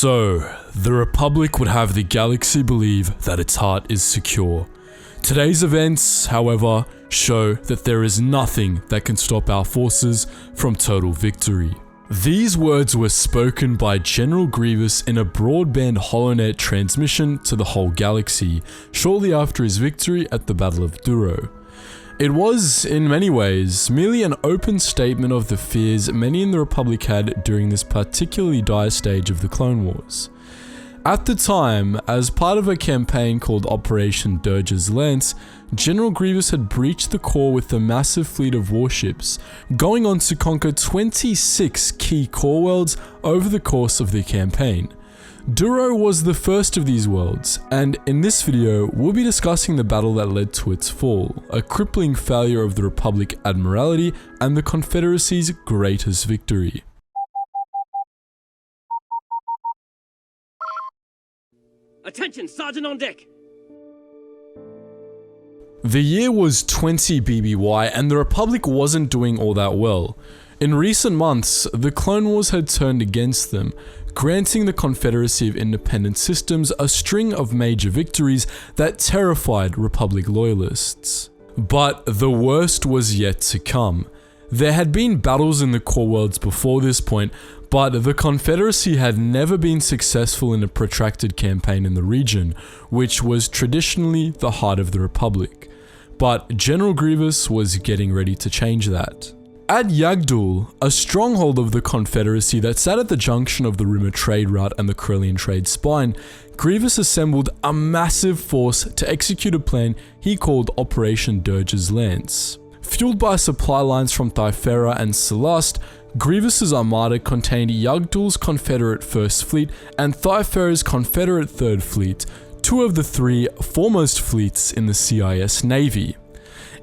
So, the Republic would have the galaxy believe that its heart is secure. Today's events, however, show that there is nothing that can stop our forces from total victory. These words were spoken by General Grievous in a broadband holonet transmission to the whole galaxy, shortly after his victory at the Battle of Duro. It was, in many ways, merely an open statement of the fears many in the Republic had during this particularly dire stage of the Clone Wars. At the time, as part of a campaign called Operation Dirge's Lance, General Grievous had breached the core with a massive fleet of warships, going on to conquer 26 key core worlds over the course of the campaign. Duro was the first of these worlds, and in this video, we'll be discussing the battle that led to its fall, a crippling failure of the Republic Admiralty and the Confederacy's greatest victory. Attention, Sergeant on deck! The year was 20 BBY and the Republic wasn't doing all that well. In recent months, the Clone Wars had turned against them, granting the Confederacy of Independent Systems a string of major victories that terrified Republic loyalists. But the worst was yet to come. There had been battles in the core worlds before this point, but the Confederacy had never been successful in a protracted campaign in the region, which was traditionally the heart of the Republic. But General Grievous was getting ready to change that. At Yagdul, a stronghold of the Confederacy that sat at the junction of the Rimmer trade route and the Corellian trade spine, Grievous assembled a massive force to execute a plan he called Operation Dirge's Lance. Fueled by supply lines from Thyfera and Celeste, Grievous's armada contained Yagdul's Confederate First Fleet and Thyfera's Confederate Third Fleet, two of the three foremost fleets in the CIS Navy.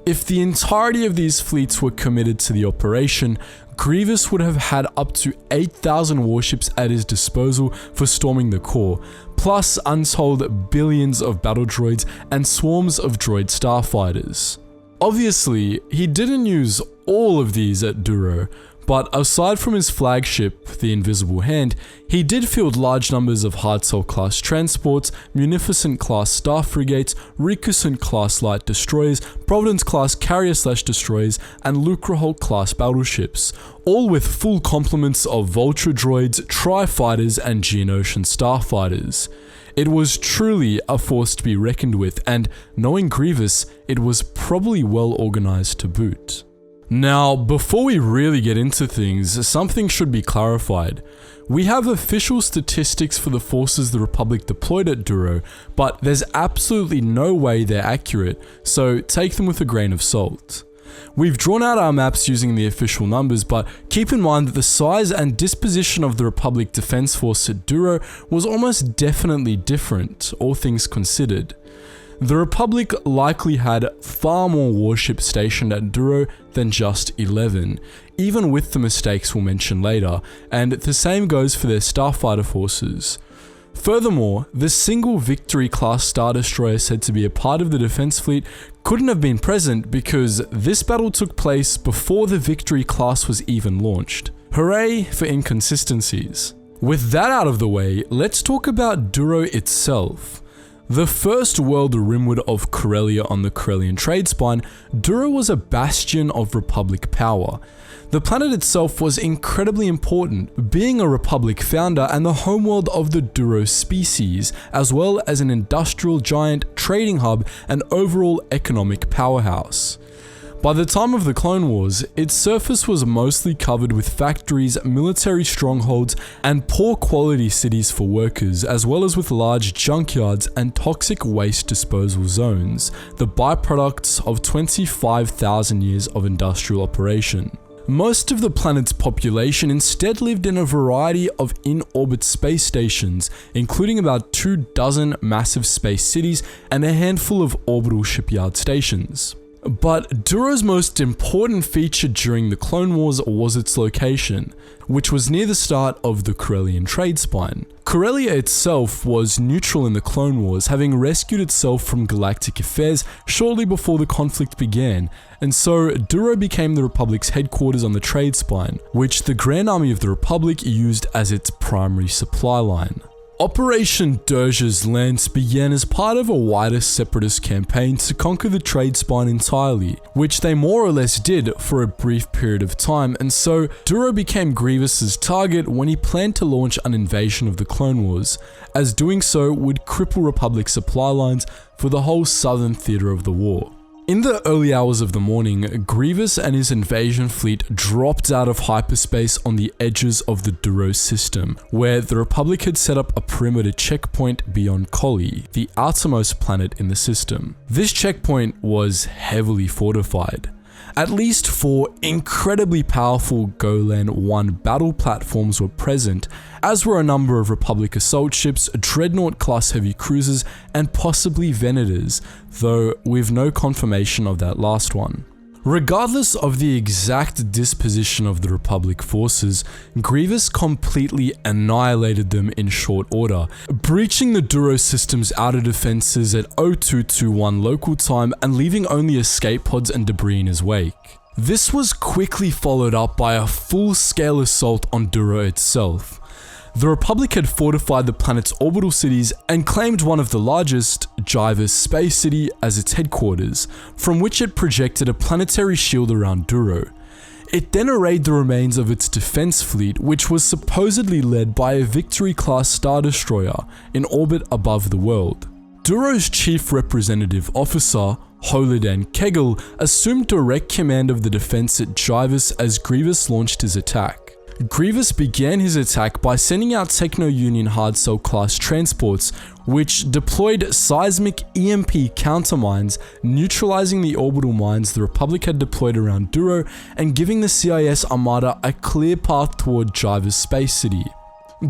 If the entirety of these fleets were committed to the operation, Grievous would have had up to 8,000 warships at his disposal for storming the core, plus untold billions of battle droids and swarms of droid starfighters. Obviously, he didn't use all of these at Duro, but aside from his flagship, the Invisible Hand, he did field large numbers of Hartzell-class transports, Munificent-class star frigates, Recusant-class light destroyers, Providence-class carrier/destroyers, and Lucrehulk-class battleships, all with full complements of Vulture droids, Tri-fighters, and Geonosian starfighters. It was truly a force to be reckoned with, and knowing Grievous, it was probably well organized to boot. Now, before we really get into things, something should be clarified. We have official statistics for the forces the Republic deployed at Duro, but there's absolutely no way they're accurate, so take them with a grain of salt. We've drawn out our maps using the official numbers, but keep in mind that the size and disposition of the Republic Defense Force at Duro was almost definitely different, all things considered. The Republic likely had far more warships stationed at Duro than just 11, even with the mistakes we'll mention later, and the same goes for their starfighter forces. Furthermore, the single Victory-class Star Destroyer said to be a part of the defense fleet couldn't have been present because this battle took place before the Victory class was even launched. Hooray for inconsistencies. With that out of the way, let's talk about Duro itself. The first world rimward of Corellia on the Corellian trade spine, Duro was a bastion of Republic power. The planet itself was incredibly important, being a Republic founder and the homeworld of the Duro species, as well as an industrial giant, trading hub, and overall economic powerhouse. By the time of the Clone Wars, its surface was mostly covered with factories, military strongholds, and poor quality cities for workers, as well as with large junkyards and toxic waste disposal zones, the byproducts of 25,000 years of industrial operation. Most of the planet's population instead lived in a variety of in-orbit space stations, including about 24 massive space cities and a handful of orbital shipyard stations. But Duro's most important feature during the Clone Wars was its location, which was near the start of the Corellian trade spine. Corellia itself was neutral in the Clone Wars, having rescued itself from galactic affairs shortly before the conflict began, and so Duro became the Republic's headquarters on the trade spine, which the Grand Army of the Republic used as its primary supply line. Operation Dirge's Lance began as part of a wider separatist campaign to conquer the trade spine entirely, which they more or less did for a brief period of time, and so Duro became Grievous's target when he planned to launch an invasion of the Clone Wars, as doing so would cripple Republic supply lines for the whole southern theater of the war. In the early hours of the morning, Grievous and his invasion fleet dropped out of hyperspace on the edges of the Duro system, where the Republic had set up a perimeter checkpoint beyond Collie, the outermost planet in the system. This checkpoint was heavily fortified. At least 4 incredibly powerful Golan 1 battle platforms were present, as were a number of Republic assault ships, Dreadnought-class heavy cruisers, and possibly Venators, though with no confirmation of that last one. Regardless of the exact disposition of the Republic forces, Grievous completely annihilated them in short order, breaching the Duro system's outer defenses at 0221 local time and leaving only escape pods and debris in his wake. This was quickly followed up by a full-scale assault on Duro itself. The Republic had fortified the planet's orbital cities and claimed one of the largest, Giva's Space City, as its headquarters, from which it projected a planetary shield around Duro. It then arrayed the remains of its defense fleet, which was supposedly led by a Victory-class Star Destroyer in orbit above the world. Duro's chief representative officer, Holodan Kegel, assumed direct command of the defense at Giva's as Grievous launched his attack. Grievous began his attack by sending out Techno-Union Hardcell class transports, which deployed seismic EMP countermines, neutralizing the orbital mines the Republic had deployed around Duro and giving the CIS Armada a clear path toward Giva's Space City.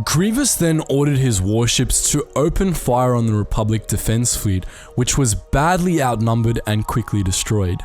Grievous then ordered his warships to open fire on the Republic defense fleet, which was badly outnumbered and quickly destroyed.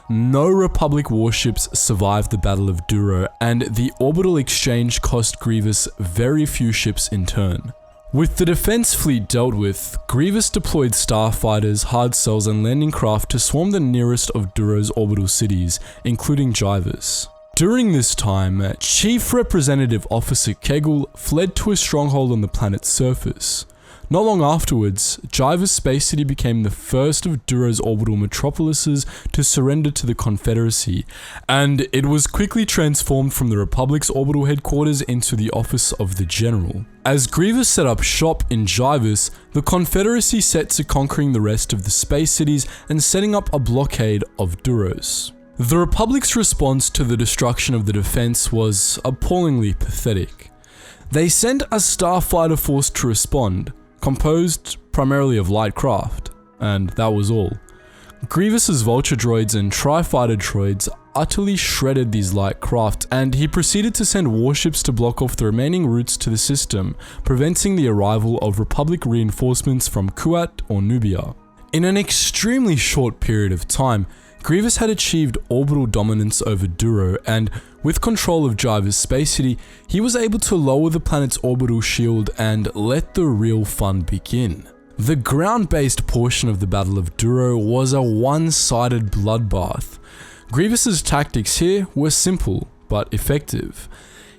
No Republic warships survived the Battle of Duro, and the orbital exchange cost Grievous very few ships in turn. With the defense fleet dealt with, Grievous deployed starfighters, hardcells, and landing craft to swarm the nearest of Duro's orbital cities, including Giva's. During this time, Chief Representative Officer Kegel fled to a stronghold on the planet's surface. Not long afterwards, Giva's Space City became the first of Duro's orbital metropolises to surrender to the Confederacy, and it was quickly transformed from the Republic's orbital headquarters into the office of the General. As Grievous set up shop in Giva's, the Confederacy set to conquering the rest of the space cities and setting up a blockade of Duros. The Republic's response to the destruction of the defense was appallingly pathetic. They sent a starfighter force to respond, composed primarily of light craft, and that was all. Grievous's Vulture droids and Tri-Fighter droids utterly shredded these light craft, and he proceeded to send warships to block off the remaining routes to the system, preventing the arrival of Republic reinforcements from Kuat or Nubia. In an extremely short period of time, Grievous had achieved orbital dominance over Duro, and with control of Giva's Space City, he was able to lower the planet's orbital shield and let the real fun begin. The ground-based portion of the Battle of Duro was a one-sided bloodbath. Grievous's tactics here were simple, but effective.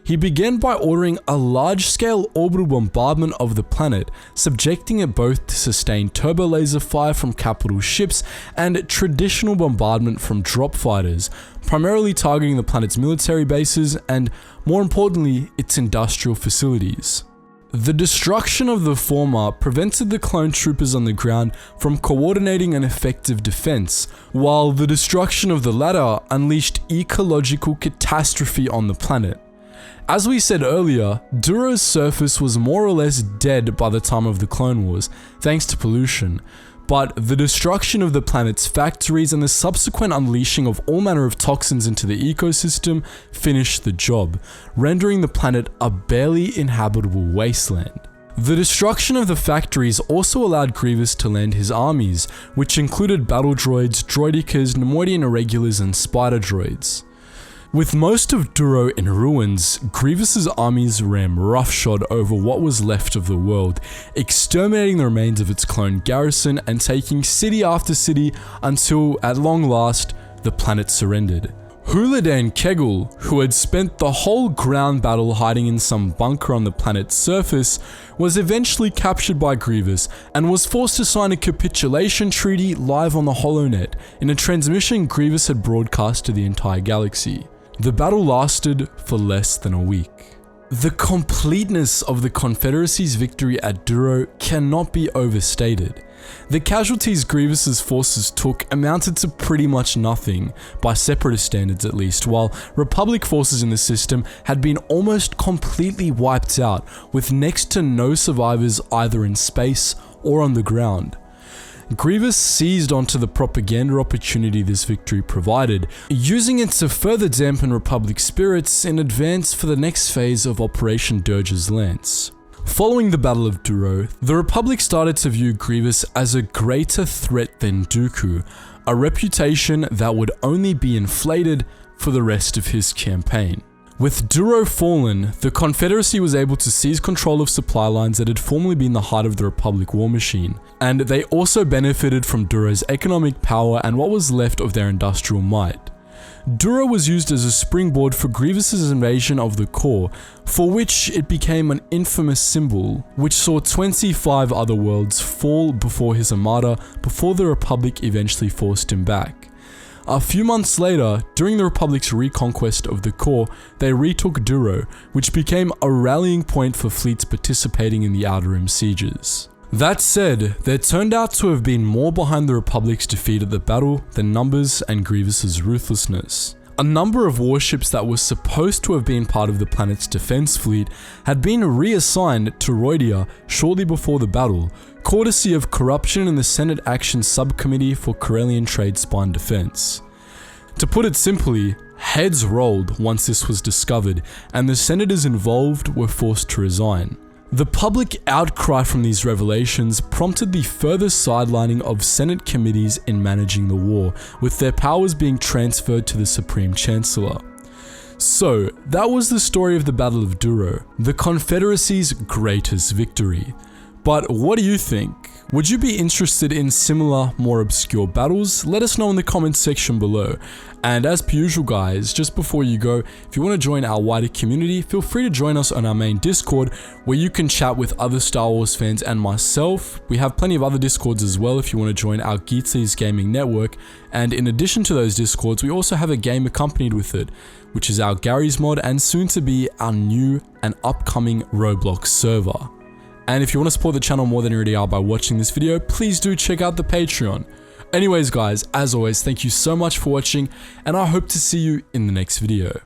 He began by ordering a large-scale orbital bombardment of the planet, subjecting it both to sustained turbo laser fire from capital ships and traditional bombardment from drop fighters, primarily targeting the planet's military bases and, more importantly, its industrial facilities. The destruction of the former prevented the clone troopers on the ground from coordinating an effective defense, while the destruction of the latter unleashed ecological catastrophe on the planet. As we said earlier, Duro's surface was more or less dead by the time of the Clone Wars, thanks to pollution, but the destruction of the planet's factories and the subsequent unleashing of all manner of toxins into the ecosystem finished the job, rendering the planet a barely inhabitable wasteland. The destruction of the factories also allowed Grievous to land his armies, which included battle droids, droidicas, Nemoidian irregulars, and spider droids. With most of Duro in ruins, Grievous's armies ran roughshod over what was left of the world, exterminating the remains of its clone garrison and taking city after city until, at long last, the planet surrendered. Huladan Kegel, who had spent the whole ground battle hiding in some bunker on the planet's surface, was eventually captured by Grievous and was forced to sign a capitulation treaty live on the HoloNet in a transmission Grievous had broadcast to the entire galaxy. The battle lasted for less than a week. The completeness of the Confederacy's victory at Duro cannot be overstated. The casualties Grievous's forces took amounted to pretty much nothing, by Separatist standards at least, while Republic forces in the system had been almost completely wiped out, with next to no survivors either in space or on the ground. Grievous seized onto the propaganda opportunity this victory provided, using it to further dampen Republic spirits in advance for the next phase of Operation Dirge's Lance. Following the Battle of Duro, the Republic started to view Grievous as a greater threat than Dooku, a reputation that would only be inflated for the rest of his campaign. With Duro fallen, the Confederacy was able to seize control of supply lines that had formerly been the heart of the Republic war machine, and they also benefited from Duro's economic power and what was left of their industrial might. Duro was used as a springboard for Grievous's invasion of the core, for which it became an infamous symbol, which saw 25 other worlds fall before his armada before the Republic eventually forced him back. A few months later, during the Republic's reconquest of the core, they retook Duro, which became a rallying point for fleets participating in the Outer Rim sieges. That said, there turned out to have been more behind the Republic's defeat at the battle than numbers and Grievous's ruthlessness. A number of warships that were supposed to have been part of the planet's defense fleet had been reassigned to Roidia shortly before the battle, courtesy of corruption in the Senate Action Subcommittee for Corellian Trade Spine Defense. To put it simply, heads rolled once this was discovered, and the senators involved were forced to resign. The public outcry from these revelations prompted the further sidelining of Senate committees in managing the war, with their powers being transferred to the Supreme Chancellor. So, that was the story of the Battle of Duro, the Confederacy's greatest victory. But what do you think? Would you be interested in similar, more obscure battles? Let us know in the comments section below. And as per usual guys, just before you go, if you want to join our wider community, feel free to join us on our main Discord, where you can chat with other Star Wars fans and myself. We have plenty of other Discords as well if you want to join our Geetsly's gaming network. And in addition to those Discords, we also have a game accompanied with it, which is our Gary's mod and soon to be our new and upcoming Roblox server. And if you want to support the channel more than you already are by watching this video, please do check out the Patreon. Anyways guys, as always, thank you so much for watching, and I hope to see you in the next video.